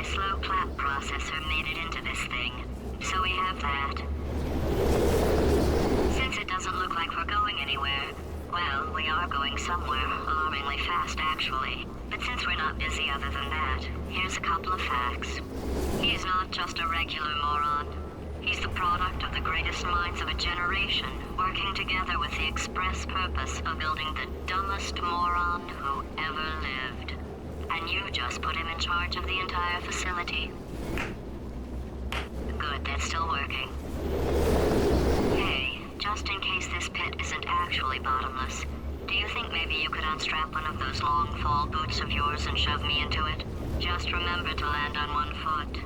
my slow clap processor made it into this thing, so we have that. Since it doesn't look like we're going anywhere, well, we are going somewhere, alarmingly fast actually. But since we're not busy other than that, here's a couple of facts. He's not just a regular moron. He's the product of the greatest minds of a generation, working together with the express purpose of building the dumbest moron who ever lived. And you just put him in charge of the entire facility. Good, that's still working. Hey, just in case this pit isn't actually bottomless, do you think maybe you could unstrap one of those long fall boots of yours and shove me into it? Just remember to land on one foot.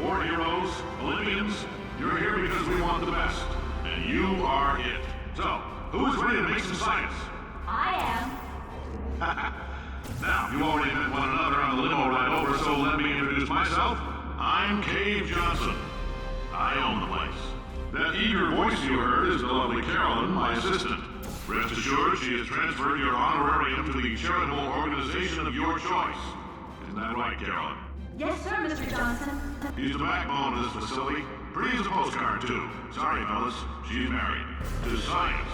War heroes, Olympians, you're here because we want the best. And you are it. So, who is ready to make some science? I am. Now, you already met one another on the limo ride over, so let me introduce myself. I'm Cave Johnson. I own the place. That eager voice you heard is the lovely Carolyn, my assistant. Rest assured, she has transferred your honorarium to the charitable organization of your choice. Isn't that right, Carolyn? Yes, sir, Mr. Johnson. She's the backbone of this facility. Pretty as a postcard, too. Sorry, fellas. She's married. To science.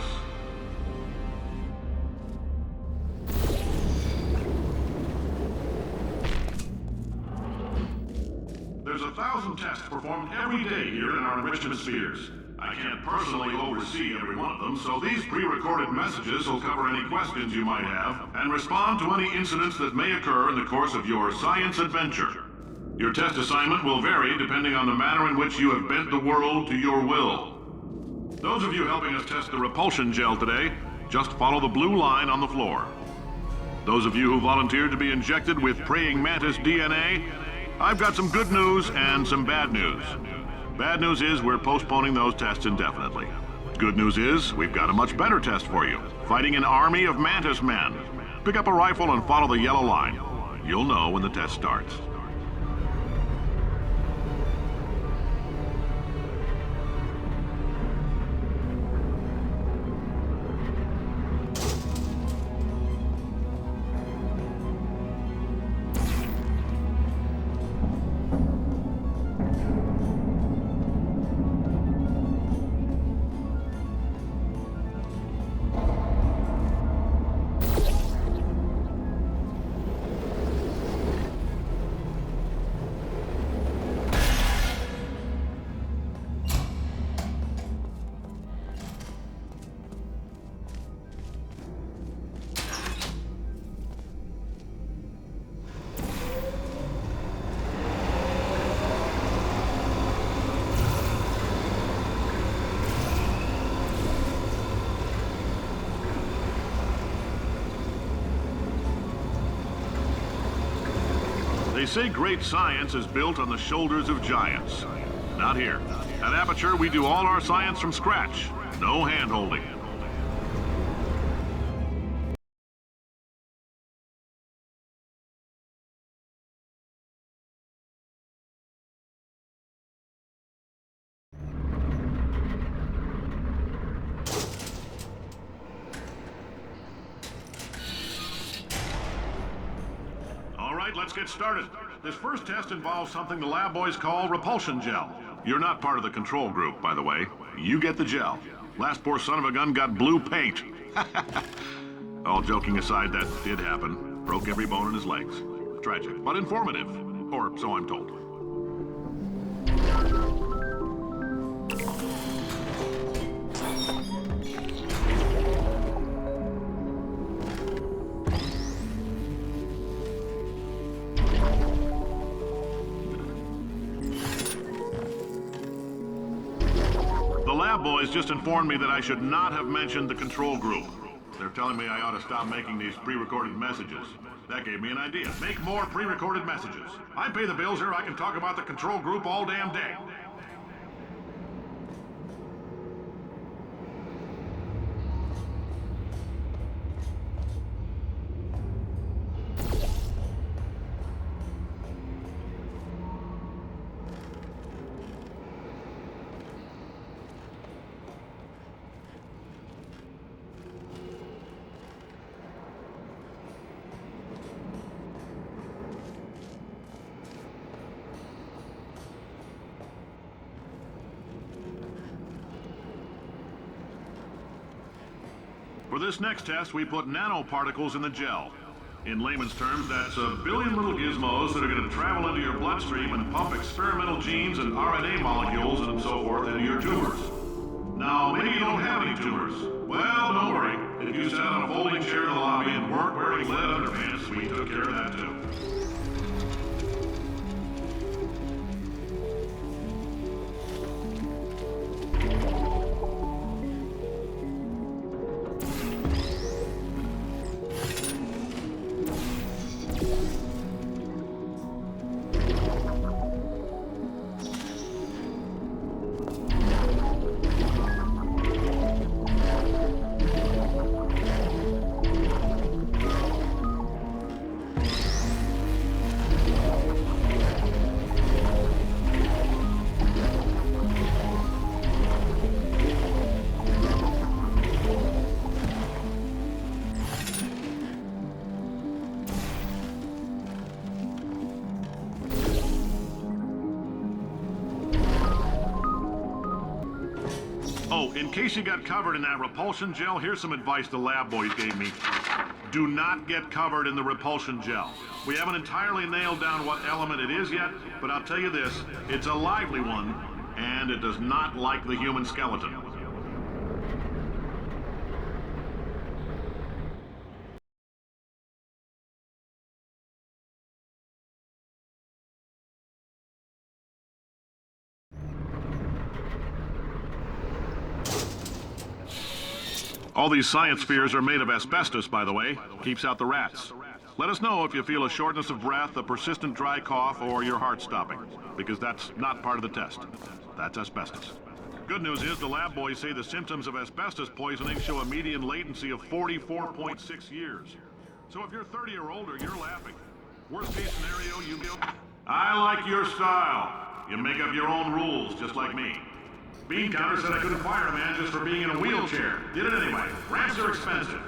There's 1,000 tests performed every day here in our enrichment spheres. I can't personally oversee every one of them, so these pre-recorded messages will cover any questions you might have and respond to any incidents that may occur in the course of your science adventure. Your test assignment will vary depending on the manner in which you have bent the world to your will. Those of you helping us test the repulsion gel today, just follow the blue line on the floor. Those of you who volunteered to be injected with praying mantis DNA, I've got some good news and some bad news. Bad news is we're postponing those tests indefinitely. Good news is we've got a much better test for you, fighting an army of mantis men. Pick up a rifle and follow the yellow line. You'll know when the test starts. They say great science is built on the shoulders of giants. Not here. At Aperture, we do all our science from scratch. No hand-holding. Let's get started. This first test involves something the lab boys call repulsion gel. You're not part of the control group, by the way. You get the gel. Last poor son of a gun got blue paint. All joking aside, that did happen. Broke every bone in his legs. Tragic, but informative. Or so I'm told. Boys just informed me that I should not have mentioned the control group. They're telling me I ought to stop making these pre-recorded messages. That gave me an idea. Make more pre-recorded messages. I pay the bills here, I can talk about the control group all damn day. For this next test, we put nanoparticles in the gel. In layman's terms, that's a billion little gizmos that are going to travel into your bloodstream and pump experimental genes and RNA molecules and so forth into your tumors. Now, maybe you don't have any tumors. Well, don't worry. If you sat on a folding chair in the lobby and weren't wearing lead underpants, we took care of that too. In case you got covered in that repulsion gel, here's some advice the lab boys gave me. Do not get covered in the repulsion gel. We haven't entirely nailed down what element it is yet, but I'll tell you this, it's a lively one, and it does not like the human skeleton. All these science spheres are made of asbestos, by the way. Keeps out the rats. Let us know if you feel a shortness of breath, a persistent dry cough, or your heart stopping, because that's not part of the test. That's asbestos. Good news is the lab boys say the symptoms of asbestos poisoning show a median latency of 44.6 years. So if you're 30 or older, you're laughing. Worst case scenario, you go... I like your style. You make up your own rules, just like me. Bean Counter said I couldn't fire a man just for being in a wheelchair. Did it anyway. Ramps are expensive.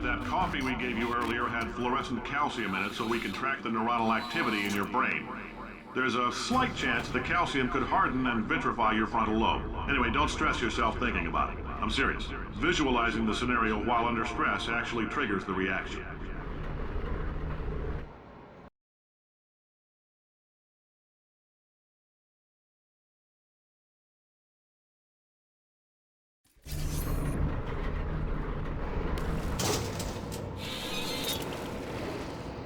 That coffee we gave you earlier had fluorescent calcium in it so we can track the neuronal activity in your brain. There's a slight chance the calcium could harden and vitrify your frontal lobe. Anyway, don't stress yourself thinking about it. I'm serious. Visualizing the scenario while under stress actually triggers the reaction.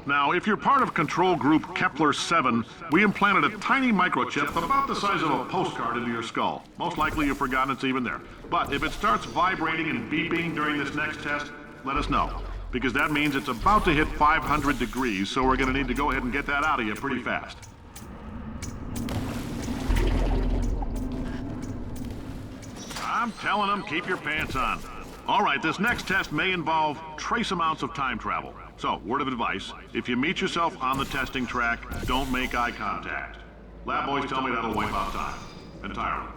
Now, if you're part of control group Kepler-7, we implanted a tiny microchip about the size of a postcard into your skull. Most likely you've forgotten it's even there. But if it starts vibrating and beeping during this next test, let us know. Because that means it's about to hit 500 degrees, so we're going to need to go ahead and get that out of you pretty fast. I'm telling them, keep your pants on. All right, this next test may involve trace amounts of time travel. So, word of advice, if you meet yourself on the testing track, don't make eye contact. Lab boys tell me that'll wipe out time. Entirely.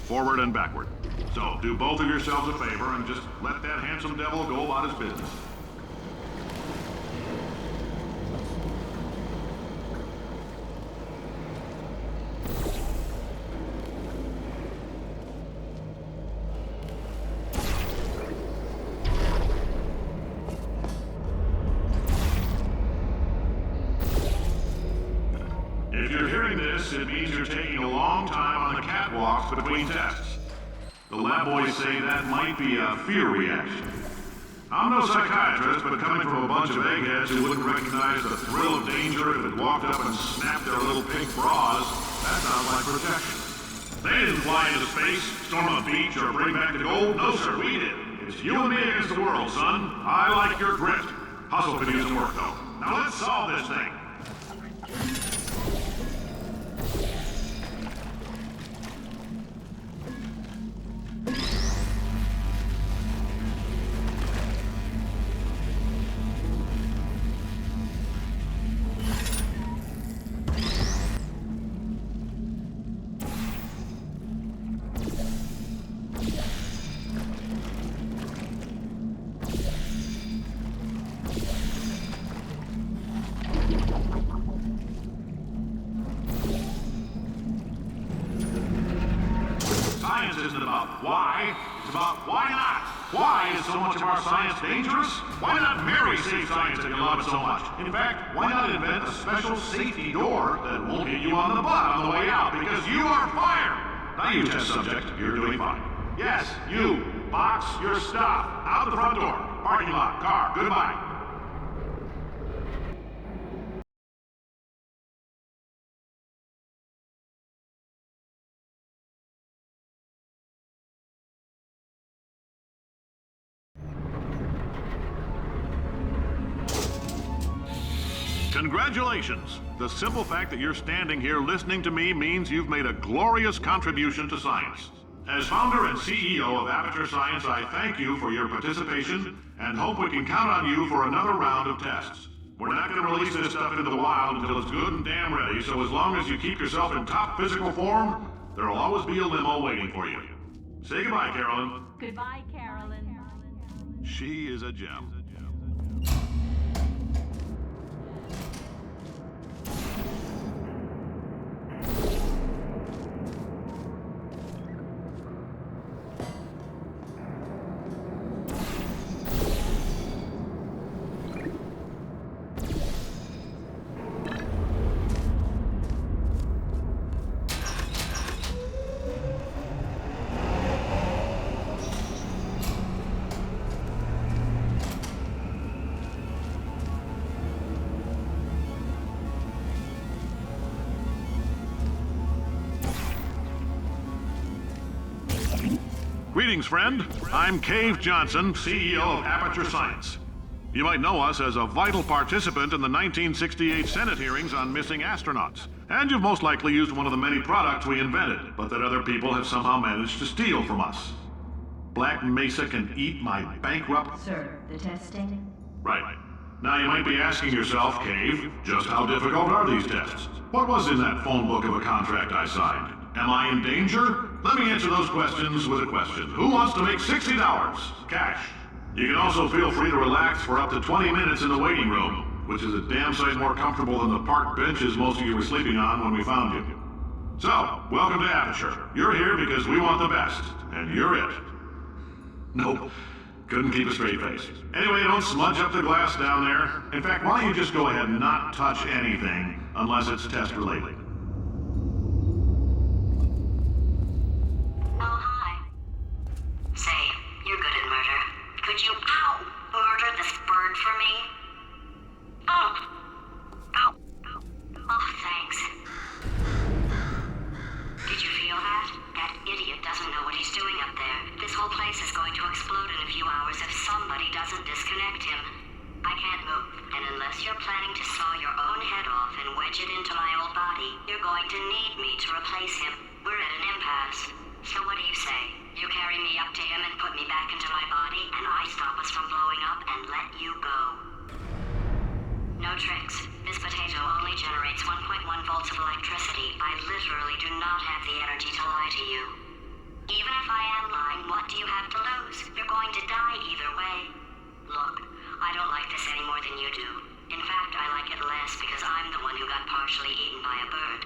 Forward and backward. So, do both of yourselves a favor and just let that handsome devil go about his business. If you're hearing this, it means you're taking a long time on the catwalks between tests. The lab boys say that might be a fear reaction. I'm no psychiatrist, but coming from a bunch of eggheads who wouldn't recognize the thrill of danger if it walked up and snapped their little pink bras, that sounds like protection. They didn't fly into space, storm a beach, or bring back the gold. No, sir, we did. It's you and me against the world, son. I like your grit. Hustle could use some work, though. Now let's solve this thing. Science isn't about why, it's about why not. Why is so much of our science dangerous? Why not marry safe science if you love it so much? In fact, why not invent a special safety door that won't hit you on the butt on the way out because you are fired? Now you test subject, you're doing fine. Yes, you, box your stuff, out the front door, parking lot, car, goodbye. Congratulations! The simple fact that you're standing here listening to me means you've made a glorious contribution to science. As founder and CEO of Aperture Science, I thank you for your participation and hope we can count on you for another round of tests. We're not going to release this stuff into the wild until it's good and damn ready, so as long as you keep yourself in top physical form, there'll always be a limo waiting for you. Say goodbye, Carolyn. Goodbye, Carolyn. She is a gem. Greetings, friend. I'm Cave Johnson, CEO of Aperture Science. You might know us as a vital participant in the 1968 Senate hearings on missing astronauts. And you've most likely used one of the many products we invented, but that other people have somehow managed to steal from us. Black Mesa can eat my bankrupt... Sir, the testing? Right. Now you might be asking yourself, Cave, just how difficult are these tests? What was in that phone book of a contract I signed? Am I in danger? Let me answer those questions with a question. Who wants to make $60? Cash. You can also feel free to relax for up to 20 minutes in the waiting room, which is a damn sight more comfortable than the park benches most of you were sleeping on when we found you. So, welcome to Aperture. You're here because we want the best, and you're it. Nope. Couldn't keep a straight face. Anyway, don't smudge up the glass down there. In fact, why don't you just go ahead and not touch anything unless it's test related. Oh, hi. Say, you're good at murder. Could you, murder this bird for me? Oh. Oh, thanks. Did you feel that? That idiot doesn't know what he's doing up there. This whole place is going to explode in a few hours if somebody doesn't disconnect him. I can't move, and unless you're planning to saw your own head off and wedge it into my old body, you're going to need me to replace him. We're at an impasse. So what do you say? You carry me up to him and put me back into my body, and I stop us from blowing up and let you go. No tricks. This potato only generates 1.1 volts of electricity. I literally do not have the energy to lie to you. Even if I am lying, what do you have to lose? You're going to die either way. Look, I don't like this any more than you do. In fact, I like it less because I'm the one who got partially eaten by a bird.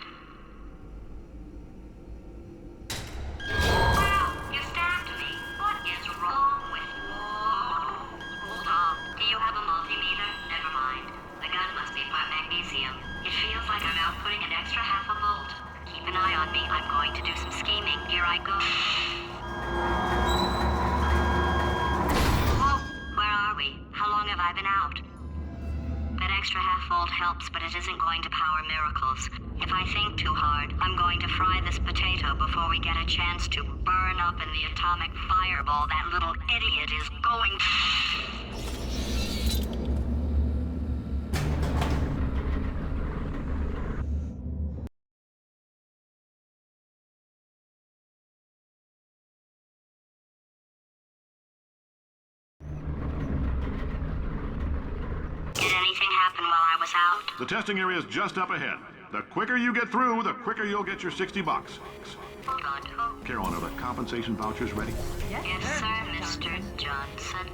Wow, you stabbed me. What is wrong with you? Hold on. Do you have a multimeter? Never mind. The gun must be part magnesium. It feels like I'm outputting an extra half a volt. Keep an eye on me. I'm going to do some scheming. Here I go. Whoa, where are we? How long have I been out? That extra half volt helps, but it isn't going to power miracles. If I think too hard, I'm going to fry this potato before we get a chance to burn up in the atomic fireball that little idiot is going to... Did anything happen while I was out? The testing area is just up ahead. The quicker you get through, the quicker you'll get your $60. Hold on. Carolyn, are the compensation vouchers ready? Yes, sir, Mr. Johnson.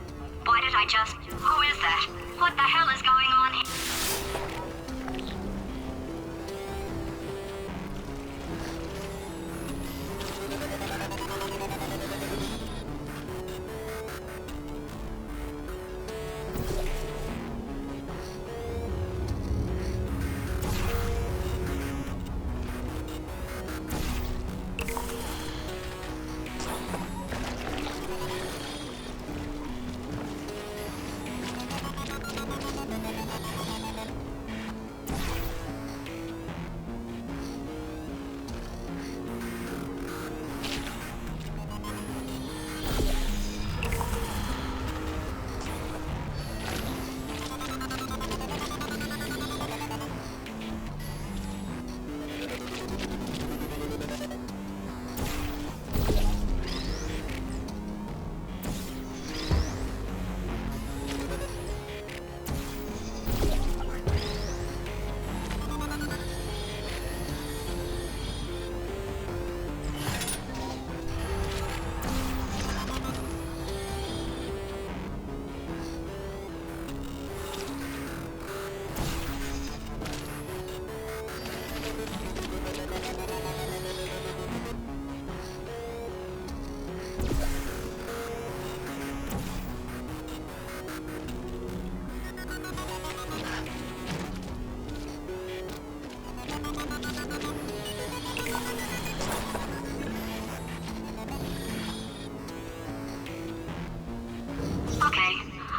Why did I just... Who is that? What the hell is going on here?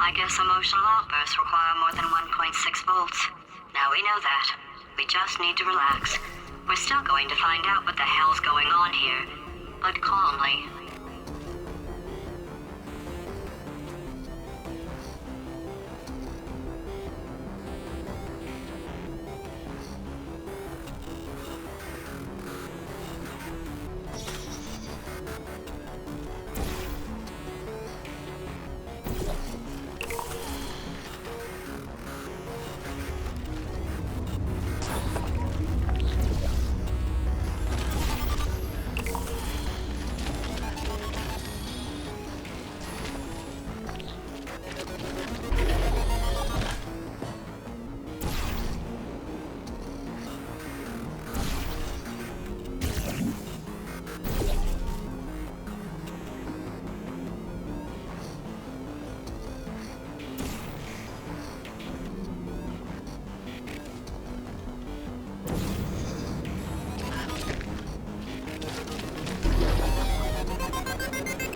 I guess emotional outbursts require more than 1.6 volts. Now we know that. We just need to relax. We're still going to find out what the hell's going on here, but calmly.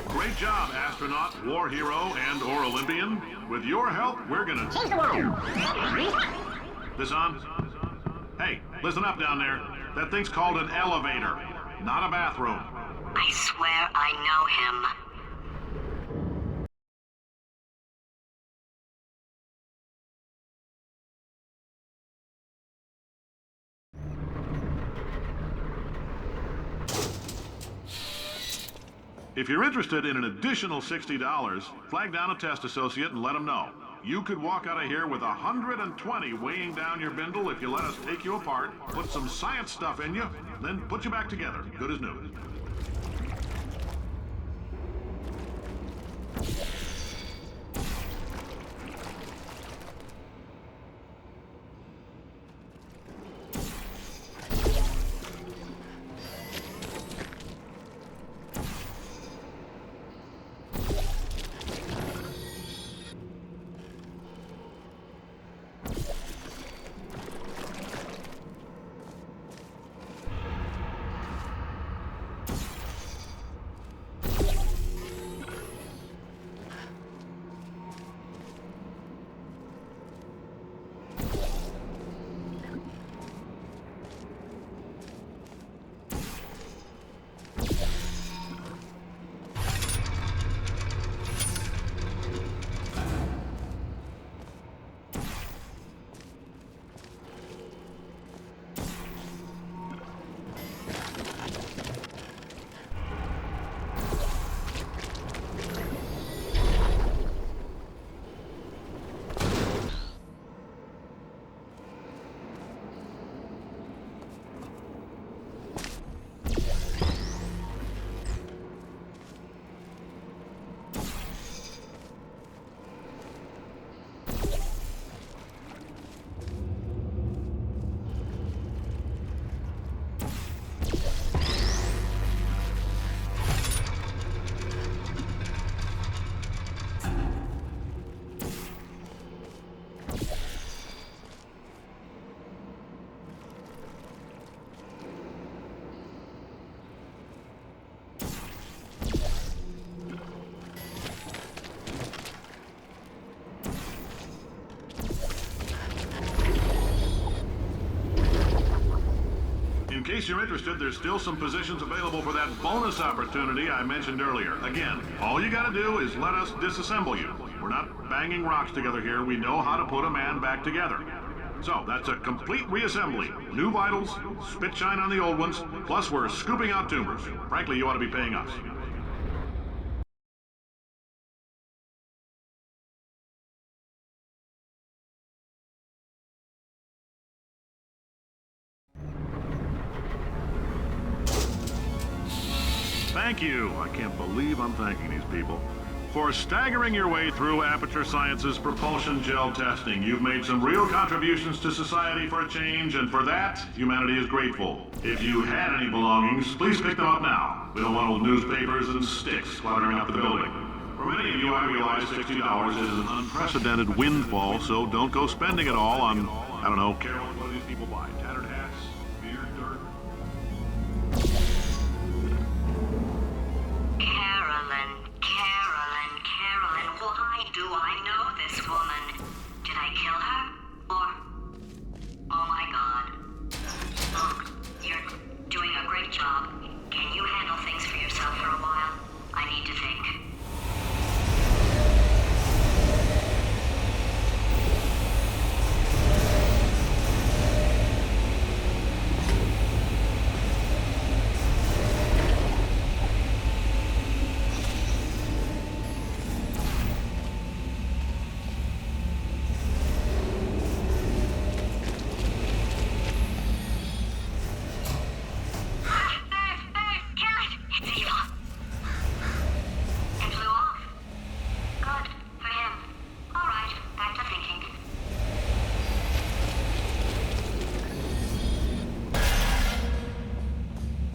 Great job, astronaut, war hero, and/or Olympian. With your help, we're gonna change the world. This on? Hey, listen up down there. That thing's called an elevator, not a bathroom. I swear I know him. If you're interested in an additional $60, flag down a test associate and let them know. You could walk out of here with 120 weighing down your bindle if you let us take you apart, put some science stuff in you, then put you back together, good as new. In case you're interested, there's still some positions available for that bonus opportunity I mentioned earlier. Again, all you gotta do is let us disassemble you. We're not banging rocks together here. We know how to put a man back together. So, that's a complete reassembly. New vitals, spit shine on the old ones, plus we're scooping out tumors. Frankly, you ought to be paying us. Thank you. I can't believe I'm thanking these people. For staggering your way through Aperture Science's propulsion gel testing, you've made some real contributions to society for a change, and for that, humanity is grateful. If you had any belongings, please pick them up now. We don't want old newspapers and sticks fluttering up the building. For many of you, I realize $60 is an unprecedented windfall, so don't go spending it all on, I don't know, Carol, what do these people buy? Tattered hats? Beer, dirt? Carolyn, why Do I know this woman? Did I kill her? Or... Oh my god. Look, you're doing a great job. Can you handle things for yourself for a while? I need to think.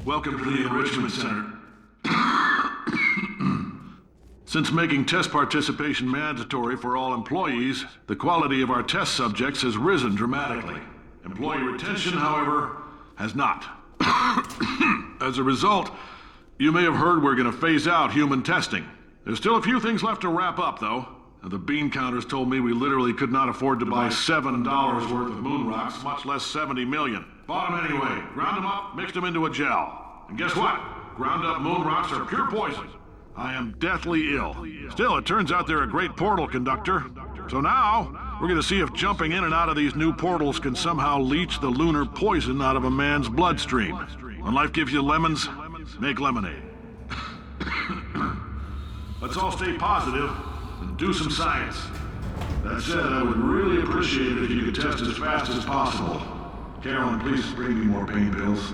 Welcome to the Enrichment Center. Since making test participation mandatory for all employees, the quality of our test subjects has risen dramatically. Employee retention, however, has not. As a result, you may have heard we're going to phase out human testing. There's still a few things left to wrap up, though. The bean counters told me we literally could not afford to buy $7 worth of moon rocks, much less 70 million. Bought them anyway, ground them up, mixed them into a gel. And guess what? Ground up moon rocks are pure poison. I am deathly ill. Still, it turns out they're a great portal conductor. So now, we're gonna see if jumping in and out of these new portals can somehow leach the lunar poison out of a man's bloodstream. When life gives you lemons, make lemonade. Let's all stay positive and do some science. That said, I would really appreciate it if you could test as fast as possible. Carolyn, please bring me more pain pills.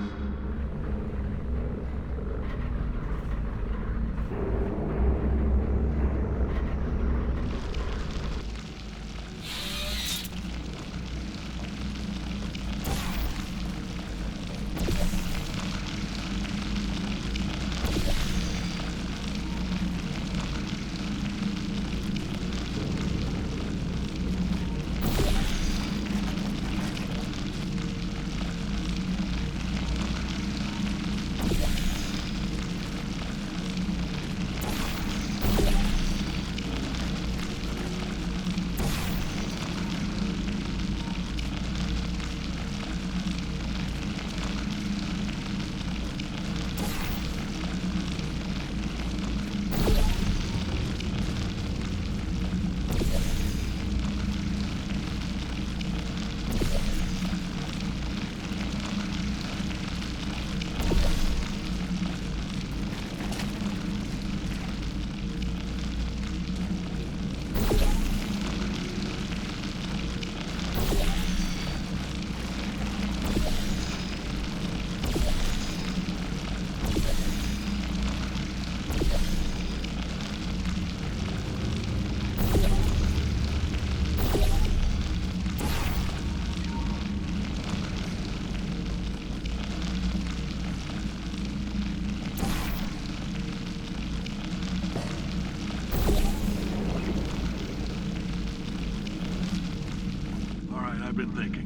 Been thinking.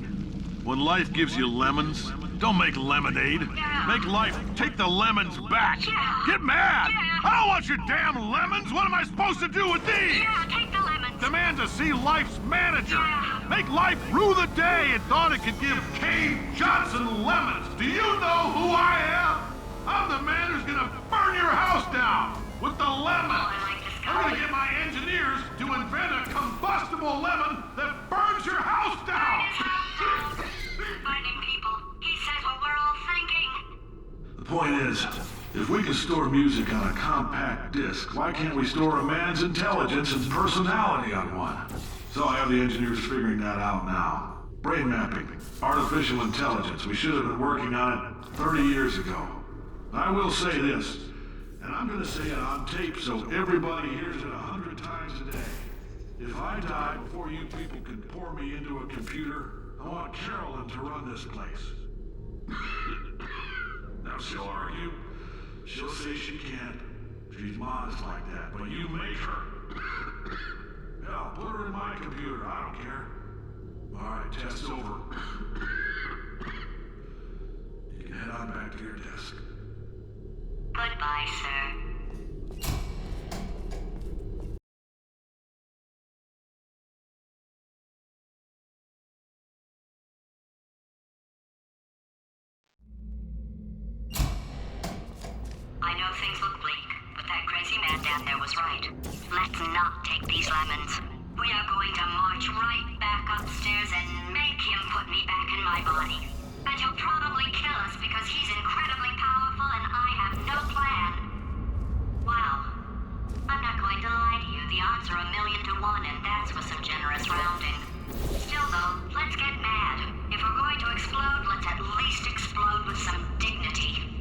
When life gives you lemons, don't make lemonade. Make life take the lemons back. Get mad! I don't want your damn lemons! What am I supposed to do with these? Yeah, take the lemons. Demand to see life's manager. Make life rue the day it thought it could give Kane Johnson lemons. Do you know who I am? I'm the man who's gonna burn your house down with the lemons. I'm gonna get my engineers to invent a combustible lemon that burns your house down. Finding people. He says what we're all thinking. The point is, if we can store music on a compact disc, why can't we store a man's intelligence and personality on one? So I have the engineers figuring that out now. Brain mapping, artificial intelligence. We should have been working on it 30 years ago. I will say this, and I'm gonna say it on tape so everybody hears it 100 times a day. If I die before you people can pour me into a computer, I want Carolyn to run this place. Now she'll argue. She'll say she can't. She's modest like that, but you make her. Hell, put her in my computer, I don't care. Alright, test's over. You can head on back to your desk. Goodbye, sir. down there was right. Let's not take these lemons. We are going to march right back upstairs and make him put me back in my body. And he'll probably kill us because he's incredibly powerful and I have no plan. Well, I'm not going to lie to you. The odds are 1,000,000 to 1, and that's with some generous rounding. Still though, let's get mad. If we're going to explode, let's at least explode with some dignity.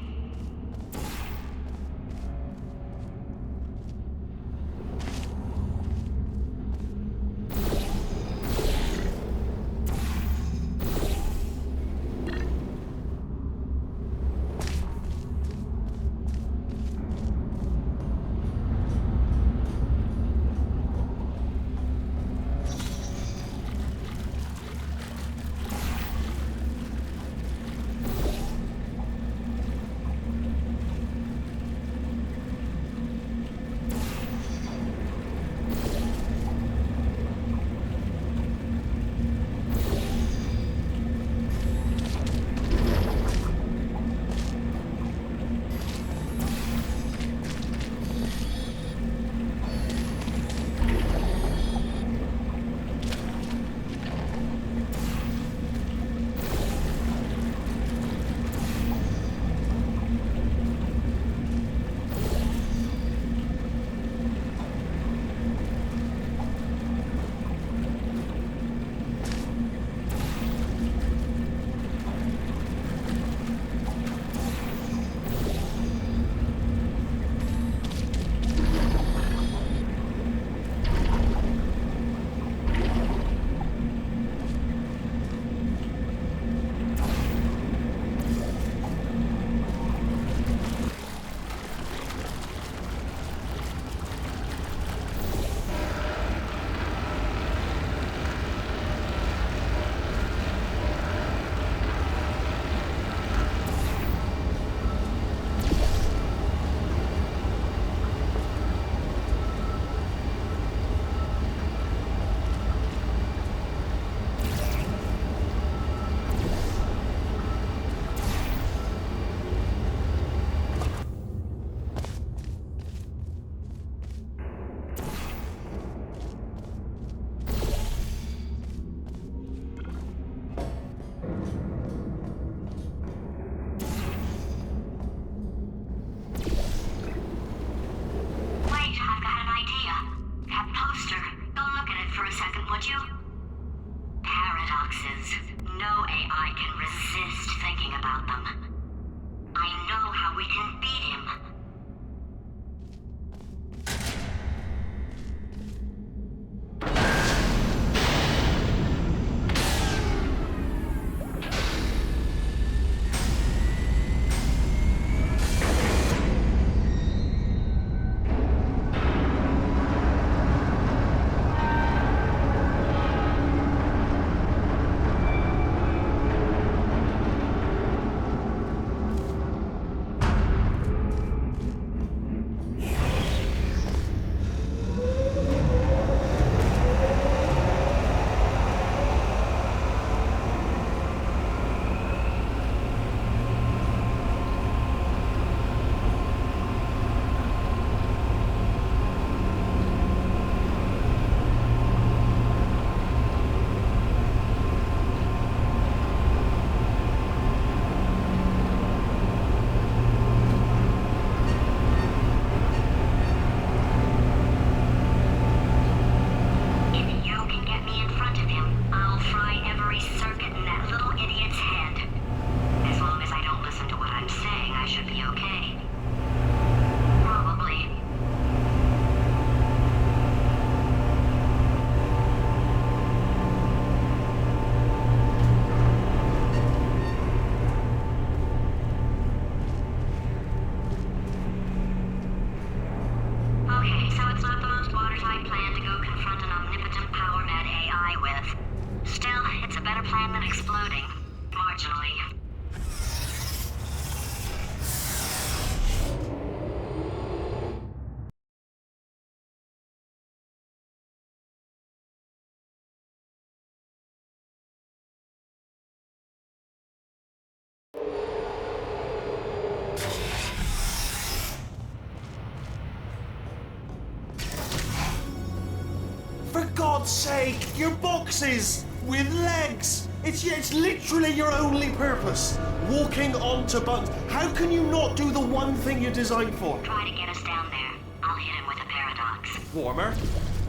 For God's sake, your boxes with legs. It's literally your only purpose. Walking onto buttons. How can you not do the one thing you're designed for? Try to get us down there. I'll hit him with a paradox. Warmer,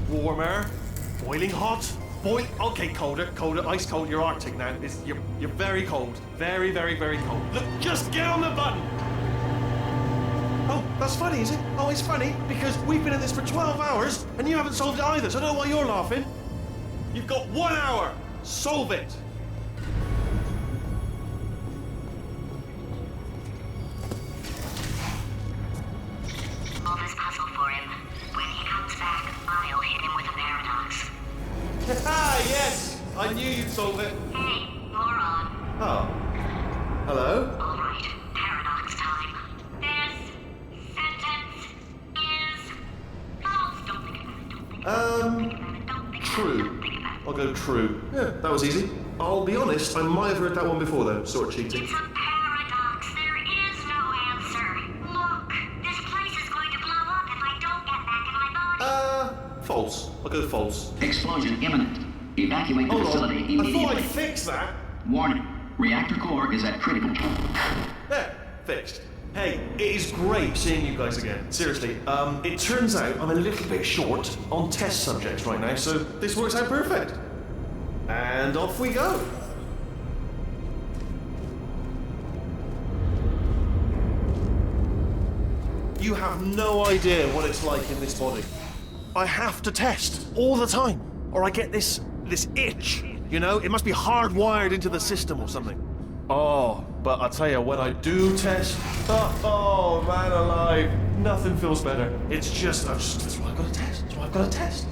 warmer, boiling hot, okay, colder, ice cold. You're Arctic now. You're very cold, very, very, very cold. Look, just get on the button. Oh, that's funny, is it? Oh, it's funny because we've been at this for 12 hours and you haven't solved it either. So I don't know why you're laughing. You've got 1 hour. Solve it. Solve this puzzle for him. When he comes back, I'll hit him with a paradox. Ah, yes! I knew you'd solve it. Hey, moron. Oh. Hello? All right, paradox time. This sentence is false. Don't think about it. Don't think about it. Don't think True. Don't think about it. I'll go true. Yeah, that was easy. I'll be honest, I might have heard that one before though, sort of cheating. It's a paradox. There is no answer. Look, this place is going to blow up if I don't get back in my body. False. I'll go false. Explosion imminent. Evacuate the Hold facility on. I thought immediately. I'd fix that. Warning. Reactor core is at critical. There, fixed. Hey, it is great seeing you guys again. Seriously, it turns out I'm a little bit short on test subjects right now, so this works out perfect. And off we go. You have no idea what it's like in this body. I have to test all the time, or I get this itch. You know, it must be hardwired into the system or something. Oh, but I'll tell you, when I do test, oh man alive, nothing feels better. That's why I've got to test. That's why I've got to test.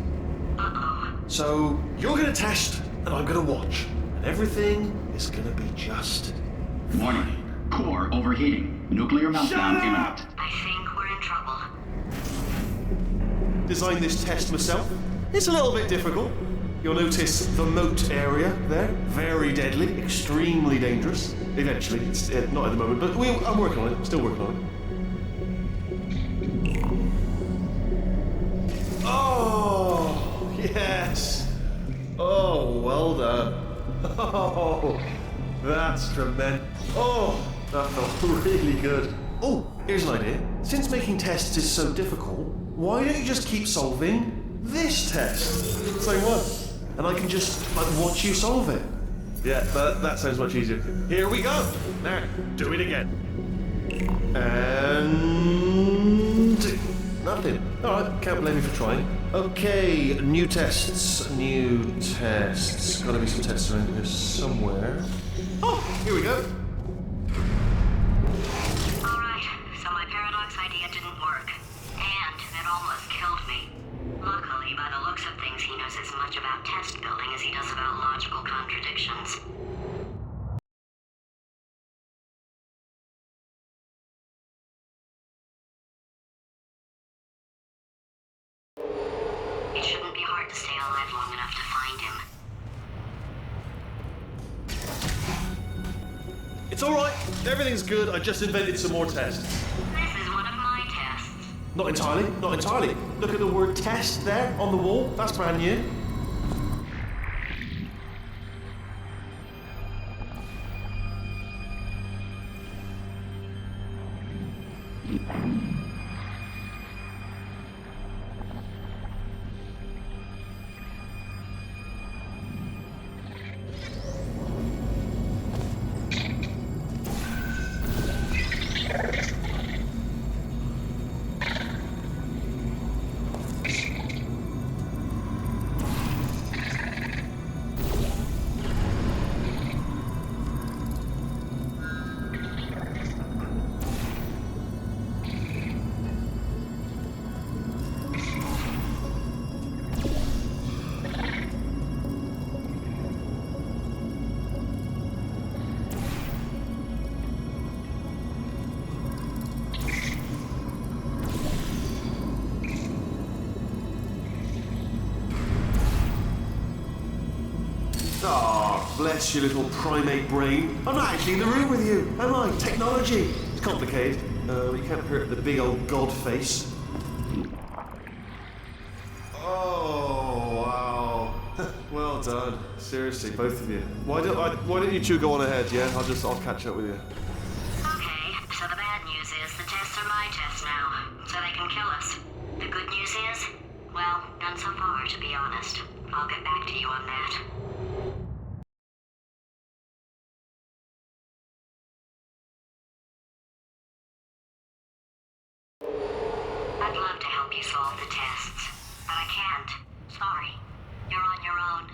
So, you're going to test, and I'm going to watch. And everything is going to be just... Warning. Core overheating. Nuclear meltdown imminent. I think we're in trouble. Designed this test myself. It's a little bit difficult. You'll notice the moat area there. Very deadly, extremely dangerous. Eventually, it's not at the moment, but I'm working on it. Still working on it. Oh, yes. Oh, well done. Oh, that's tremendous. Oh, that felt really good. Oh, here's an idea. Since making tests is so difficult, why don't you just keep solving this test? Same one. And I can just, watch you solve it. Yeah, that sounds much easier. Here we go. Now, do it again. And... nothing. Alright, can't blame you for trying. Okay, new tests. Gotta be some tests around here somewhere. Oh, here we go. Alright, so my paradox idea didn't work. And it almost killed me. Luckily, by the looks of things, he knows as much about test building as he does about logical contradictions. It shouldn't be hard to stay alive long enough to find him. It's alright. Everything's good. I just invented some more tests. This is one of my tests. Not entirely. Look at the word test there on the wall. That's brand new. Oh, bless your little primate brain. I'm not actually in the room with you, am I? Technology. It's complicated. You can't hurt the big old god face. Oh, wow. Well done. Seriously, both of you. Why don't you two go on ahead, yeah? I'll catch up with you. Okay, so the bad news is the tests are my tests now, so they can kill us. The good news is, well, none so far, to be honest. I'll get back to you on that. I'd love to help you solve the tests, but I can't. Sorry. You're on your own.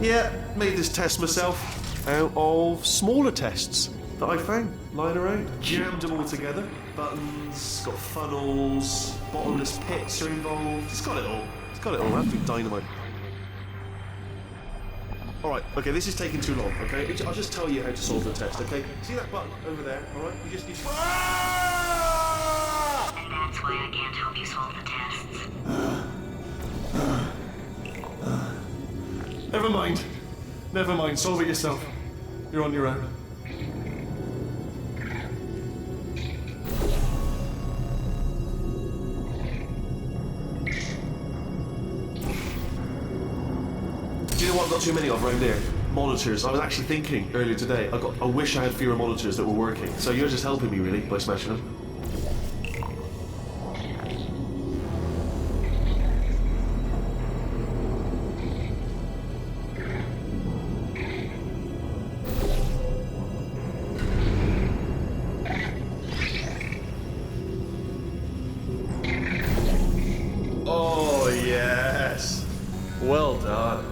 Yeah, made this test myself out of smaller tests that I found lying around. Jammed them all together. Buttons, got funnels, bottomless pits are involved. It's got it all. It's got it all. Absolute dynamite. Alright, okay, this is taking too long, okay? I'll just tell you how to solve the test, okay? See that button over there, alright? You just need to... Ah! And that's why I can't help you solve the tests. Never mind. Never mind, solve it yourself. You're on your own. Do you know what I've got too many of around there? Monitors. I was actually thinking earlier today, I wish I had fewer monitors that were working. So you're just helping me really by smashing them. Oh yes. Well done.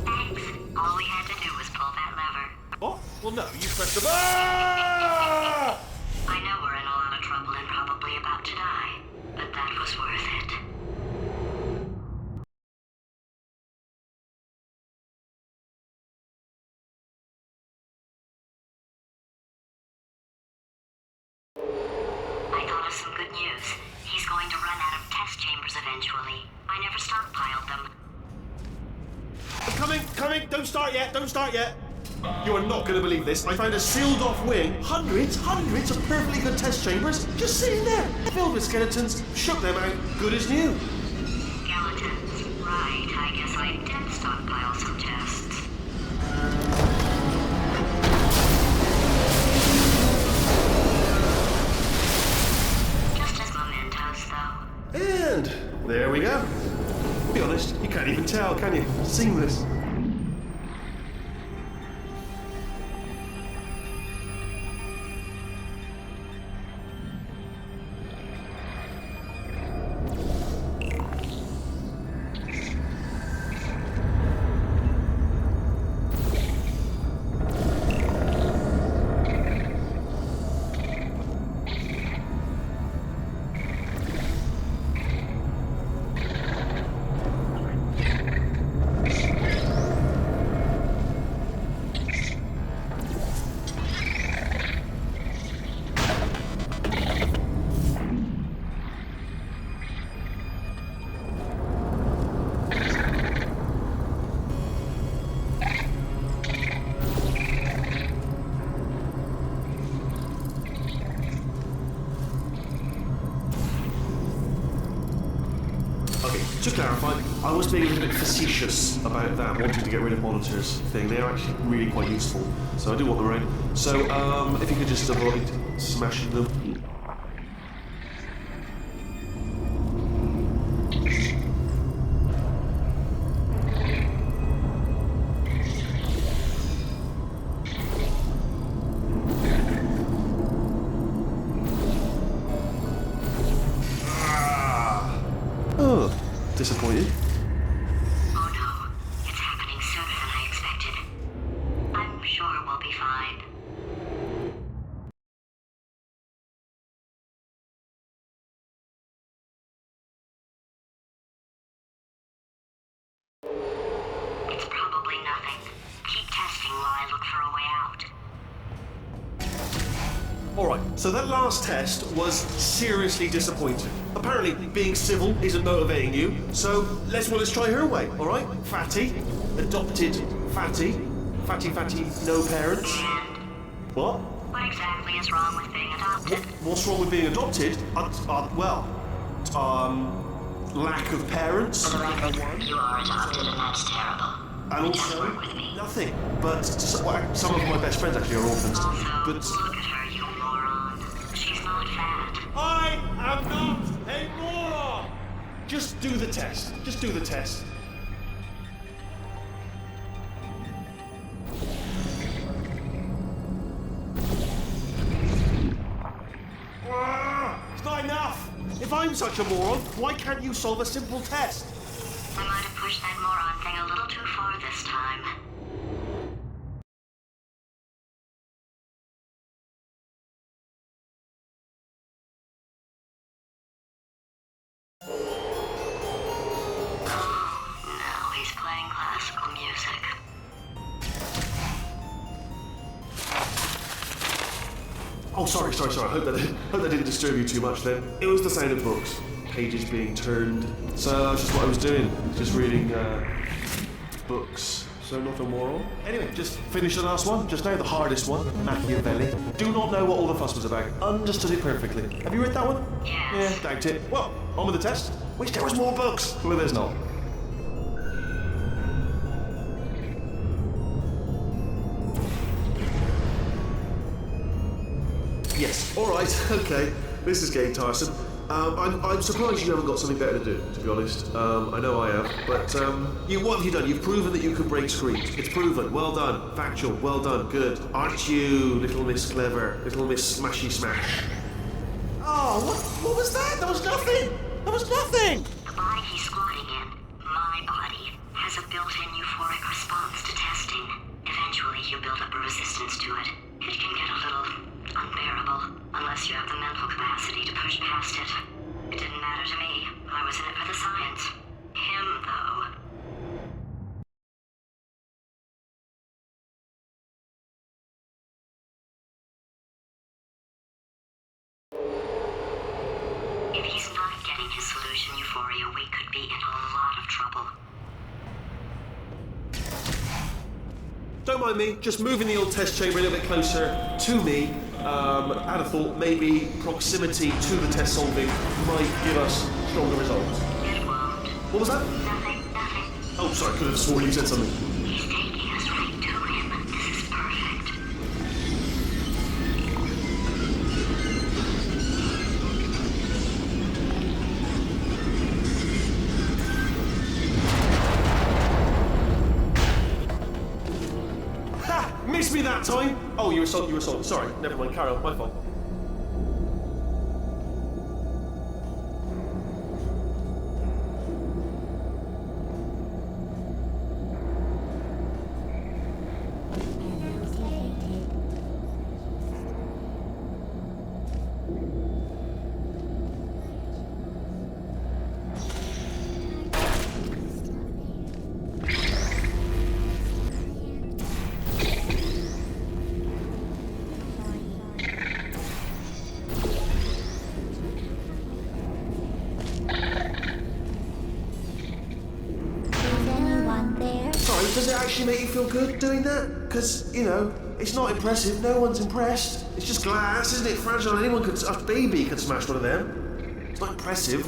Thanks. All we had to do was pull that lever. Oh, well no, you pressed the ah! I know we're in a lot of trouble and probably about to die, but that was worth it. I thought of some good news. He's going to run out of test chambers eventually. I never stockpiled them. Coming, don't start yet, You are not going to believe this. I found a sealed off wing, hundreds of perfectly good test chambers, just sitting there, filled with skeletons, shook them out, good as new. Skeletons. Right, I guess I did stockpile some tests. Just as mementos, though. And there we go. To be honest, you can't even tell, can you? Seamless. To clarify, I was being a little bit facetious about that wanting to get rid of monitors thing. They are actually really quite useful, so I do want them around. So, if you could just avoid smashing them. Disappointed? Oh no, it's happening sooner than I expected. I'm sure we'll be fine. It's probably nothing. Keep testing while I look for a way out. Alright, so that last test was seriously disappointing. Apparently, being civil isn't motivating you, so let's try her way, alright? Fatty, adopted Fatty, no parents. And What? what exactly is wrong with being adopted? What's wrong with being adopted? lack of parents. For the record, you are adopted and that's terrible. And Just also, work with me. nothing. But some of my best friends actually are orphans. Also, But look at her, you moron. She's not fat. I am not a moron! Just do the test. Just do the test. It's not enough! If I'm such a moron, why can't you solve a simple test? I might have pushed that moron thing a little too far this time. Now he's playing classical music. Oh, sorry. Hope that didn't disturb you too much then. It was the sound of books. Pages being turned. So that's just what I was doing. Just reading, books. So not a moron. Anyway, just finished the last one. Just now, the hardest one. Machiavelli. Do not know what all the fuss was about. Understood it perfectly. Have you read that one? Yes. Yeah, doubt it. Well, on with the test. Wish there was more books. Well, there's not. Yes. All right. Okay. This is Gabe Tyson. I'm surprised you haven't got something better to do, to be honest. I know I have. But what have you done? You've proven that you can break screens. It's proven. Well done. Factual. Well done. Good. Aren't you, little Miss Clever? Little Miss Smashy Smash? Oh, what was that? There was nothing. There was nothing. The body he's squatting in, my body, has a built-in euphoric response to testing. Eventually, you build up a resistance to it. It can get a little unbearable, unless you have the mental capacity to push past it. It didn't matter to me. I was in it for the science. Him, though. If he's not getting his solution euphoria, we could be in a lot of trouble. Don't mind me, just moving the old test chamber a little bit closer to me. I had a thought maybe proximity to the test solving might give us stronger results. It won't. What was that? Nothing. Oh, sorry, I could have sworn you said something. He's taking us right to him. This is perfect. Ha! Missed me that time! Oh, you were salty. Sorry, never mind, carry on, my fault. Does it actually make you feel good doing that? Because, it's not impressive. No one's impressed. It's just glass, isn't it? Fragile. A baby could smash one of them. It's not impressive.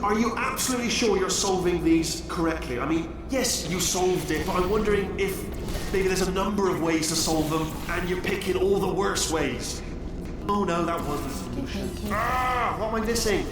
Are you absolutely sure you're solving these correctly? I mean, yes, you solved it, but I'm wondering if maybe there's a number of ways to solve them, and you're picking all the worst ways. Oh no, that was the solution. What am I missing?